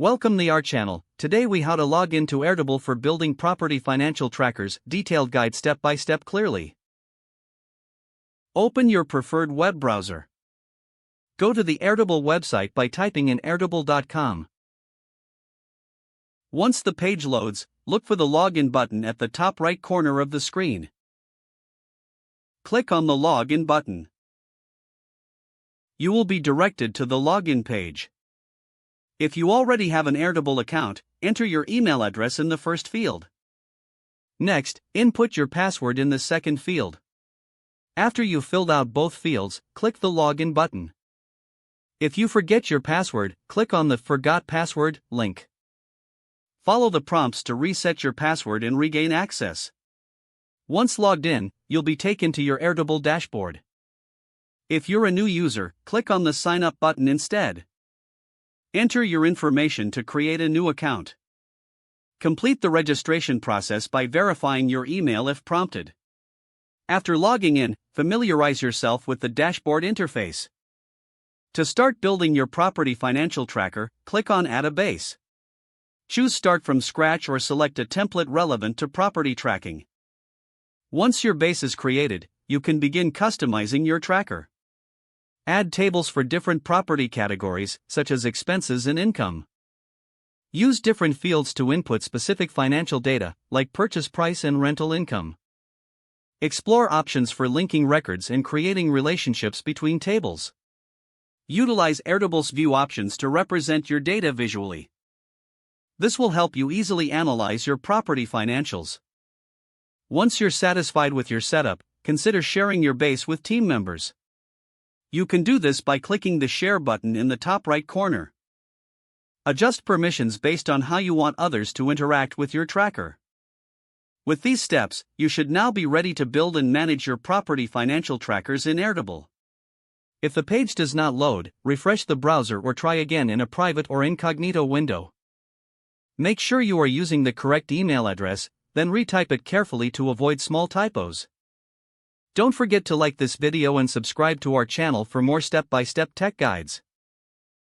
Welcome to our channel. Today we how to log into Airtable for building property financial trackers, detailed guide step by step clearly. Open your preferred web browser. Go to the Airtable website by typing in airtable.com. Once the page loads, look for the login button at the top right corner of the screen. Click on the login button. You will be directed to the login page. If you already have an Airtable account, enter your email address in the first field. Next, input your password in the second field. After you've filled out both fields, click the login button. If you forget your password, click on the Forgot Password link. Follow the prompts to reset your password and regain access. Once logged in, you'll be taken to your Airtable dashboard. If you're a new user, click on the Sign Up button instead. Enter your information to create a new account. Complete the registration process by verifying your email if prompted. After logging in, familiarize yourself with the dashboard interface. To start building your property financial tracker, click on Add a Base. Choose Start from Scratch or select a template relevant to property tracking. Once your base is created, you can begin customizing your tracker. Add tables for different property categories, such as expenses and income. Use different fields to input specific financial data, like purchase price and rental income. Explore options for linking records and creating relationships between tables. Utilize Airtable's view options to represent your data visually. This will help you easily analyze your property financials. Once you're satisfied with your setup, consider sharing your base with team members. You can do this by clicking the Share button in the top right corner. Adjust permissions based on how you want others to interact with your tracker. With these steps, you should now be ready to build and manage your property financial trackers in Airtable. If the page does not load, refresh the browser or try again in a private or incognito window. Make sure you are using the correct email address, then retype it carefully to avoid small typos. Don't forget to like this video and subscribe to our channel for more step-by-step tech guides.